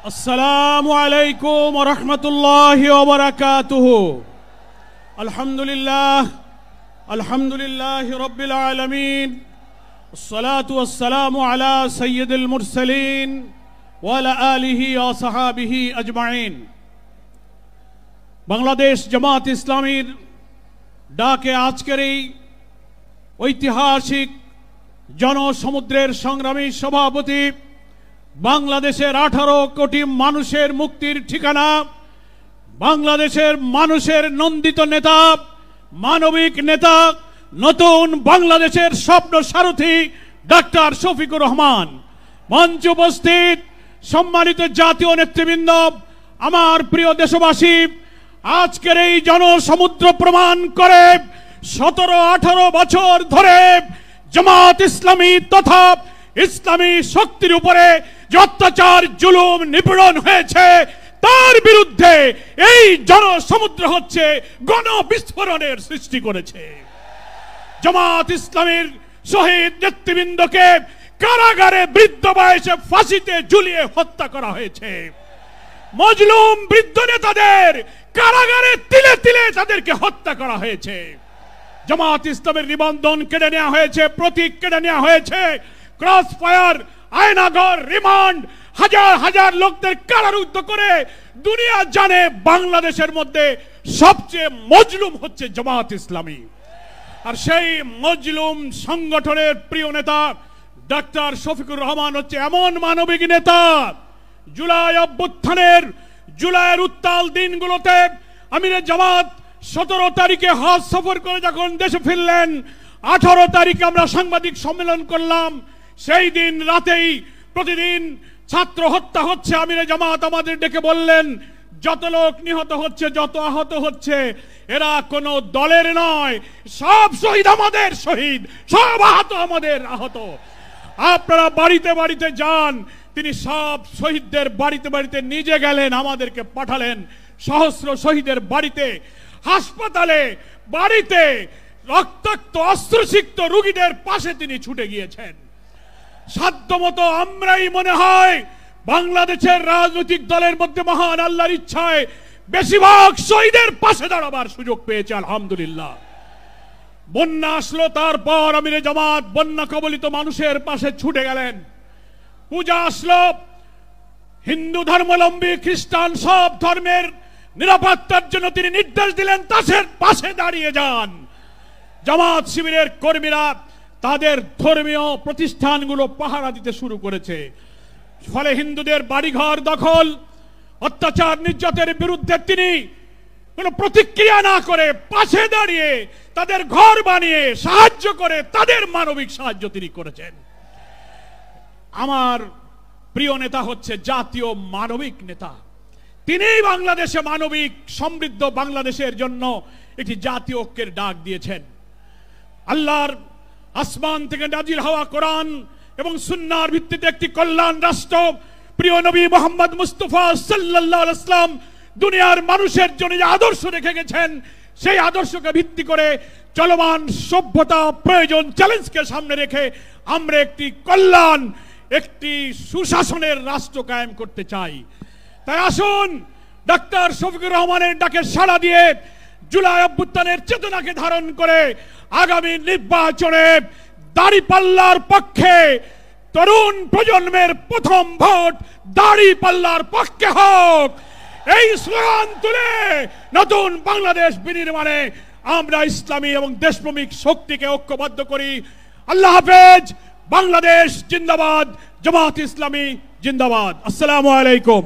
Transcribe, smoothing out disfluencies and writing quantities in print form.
अस्सलामु अलैकुम व रहमतुल्लाहि व बरकातुहू। अल्हम्दुलिल्लाहि रब्बिल आलमीन, अस्सलातु वस्सलामु अला सय्यिदिल मुरसलीन व अला आलिहि व सहाबिहि अजमाइन। बांग्लादेश जमात इस्लामीर डाके आजकेर এই ঐতিহাসিক জনসমুদ্রের সংগ্রামী সভাপতি, বাংলাদেশের 18 কোটি মানুষের মুক্তির ঠিকানা, বাংলাদেশের মানুষের নন্দিত নেতা, মানবিক নেতা, নতুন বাংলাদেশের স্বপ্ন সারথি ডাক্তার শফিকুর রহমান। মঞ্চে উপস্থিত সম্মানিত জাতীয় নেতৃবৃন্দ, আমার প্রিয় দেশবাসী, আজকের এই জনসমুদ্র প্রমাণ করে 17-18 বছর ধরে জামাত ইসলামী তথা ইসলামী শক্তির উপরে যে অত্যাচার, জুলুম, নিপীড়ন হয়েছে তার বিরুদ্ধে এই জনসমুদ্র হচ্ছে গণবিস্ফোরণের সৃষ্টি করেছে। জামাত ইসলামীর শহীদ নেতৃবৃন্দকে কারাগারে বৃদ্ধ বয়সে ফাঁসিতে ঝুলিয়ে হত্যা করা হয়েছে। মজলুম বৃদ্ধ নেতাদের কারাগারে তিলে তিলে তাদেরকে হত্যা করা হয়েছে। জামাত ইসলামের নিবন্ধন কেড়ে নেওয়া হয়েছে, প্রতীক কেড়ে নেওয়া হয়েছে, ক্রস ফায়ার, আয়নাঘর, রিমান্ড, হাজার হাজার লোকদের কারারুদ্ধ করে দুনিয়া জানে বাংলাদেশের মধ্যে সবচেয়ে মজলুম হচ্ছে জামাত ইসলামী। আর সেই মজলুম সংগঠনের প্রিয় নেতা ডাক্তার শফিকুর রহমান হচ্ছে এমন মানবিক নেতা, জুলাই অভ্যুত্থানের, জুলাইয়ের উত্তাল দিনগুলোতে আমিরে জামাত 17 তারিখে হজ সফর করে যখন দেশে ফিরলেন, 18 তারিখে আমরা সাংবাদিক সম্মেলন করলাম। সেই দিন রাতেই প্রতিদিন ছাত্র হত্যা হচ্ছে, আমিরে জামাত আমাদের ডেকে বললেন, যত লোক নিহত হচ্ছে, যত আহত হচ্ছে, এরা কোনো দলের নয়, সব শহীদ আমাদের শহীদ, সব আহত আমাদের আহত। আপনারা বাড়িতে বাড়িতে যান। তিনি সব শহীদদের বাড়িতে বাড়িতে নিজে গেলেন, আমাদেরকে পাঠালেন। সহস্র শহীদের বাড়িতে, হাসপাতালে, বাড়িতে রক্তাক্ত অস্ত্রসিক্ত রোগীদের পাশে তিনি ছুটে গিয়েছেন। সাধ্যমতো আমরাই মনে হয় বাংলাদেশের রাজনৈতিক দলের মধ্যে মহান আল্লাহর ইচ্ছায় বেশিরভাগ শহীদের পাশে দাঁড়াবার সুযোগ পেয়েছে, আলহামদুলিল্লাহ। বন্যা আসলো, তারপর আমিরে জামাত বন্যা কবলিত মানুষের পাশে ছুটে গেলেন। পূজা আসলো, হিন্দু ধর্মাবলম্বী, খ্রিস্টান, সব ধর্মের নিরাপত্তার জন্য তিনি নির্দেশ দিলেন, তাদের পাশে দাঁড়িয়ে যান। জামাত শিবিরের কর্মীরা তাদের ধর্মীয় প্রতিষ্ঠানগুলো পাহারা দিতে শুরু করেছে। ফলে হিন্দুদের বাড়িঘর দখল, অত্যাচার, নির্যাতনের বিরুদ্ধে তিনি কোনো প্রতিক্রিয়া না করে পাশে দাঁড়িয়ে তাদের ঘর বানিয়ে সাহায্য করে তাদের মানবিক সাহায্য তিনি করেছেন। আমার প্রিয় নেতা হচ্ছে জাতীয় মানবিক নেতা। তিনিই বাংলাদেশে মানবিক সমৃদ্ধ বাংলাদেশের জন্য একটি জাতীয় ঐক্যের ডাক দিয়েছেন। আল্লাহর আসমান থেকে নাজিল হওয়া কোরআন এবং সুন্নাহর ভিত্তিতে একটি কল্যাণ রাষ্ট্র প্রিয় নবী মুহাম্মদ মুস্তাফা সাল্লাল্লাহু আলাইহি ওয়াসাল্লাম দুনিয়ার মানুষের জন্য যে আদর্শ রেখে গেছেন, সেই আদর্শকে ভিত্তি করে চলমান সভ্যতা, প্রয়োজন, চ্যালেঞ্জকে সামনে রেখে আমরা একটি কল্যাণ, একটি সুশাসনের রাষ্ট্র কায়েম করতে চাই। তাই আসুন ডাক্তার শফিকুর রহমানের ডাকে সাড়া দিয়ে জুলাই অভ্যুত্থানের চেতনাকে ধারণ করে আগামী নির্বাচনে দাড়িপাল্লার পক্ষে, তরুণ প্রজন্মের প্রথম ভোট দাড়িপাল্লার পক্ষে হোক, এই স্লোগান তুলে নতুন বাংলাদেশ বিনির্মাণে আমরা ইসলামী এবং দেশপ্রেমিক শক্তিকে ঐক্যবদ্ধ করি। আল্লাহ হাফেজ। বাংলাদেশ জিন্দাবাদ, জামাত ইসলামী জিন্দাবাদ। আসসালামু আলাইকুম।